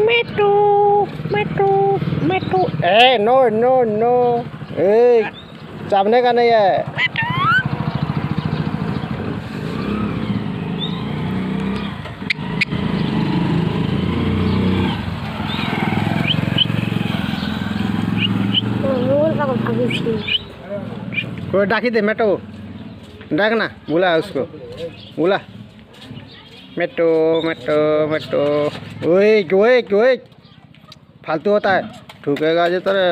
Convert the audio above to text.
मेटू मेटू मेटू। ए no no no, ए चाबने का नहीं है। कोई डाकी दे मेटू, डाक ना, बुला उसको, बुला मेटू मेटू मेटू। ओए ओए ओए, फालतू होता है, ठुकेगा जो तेरे।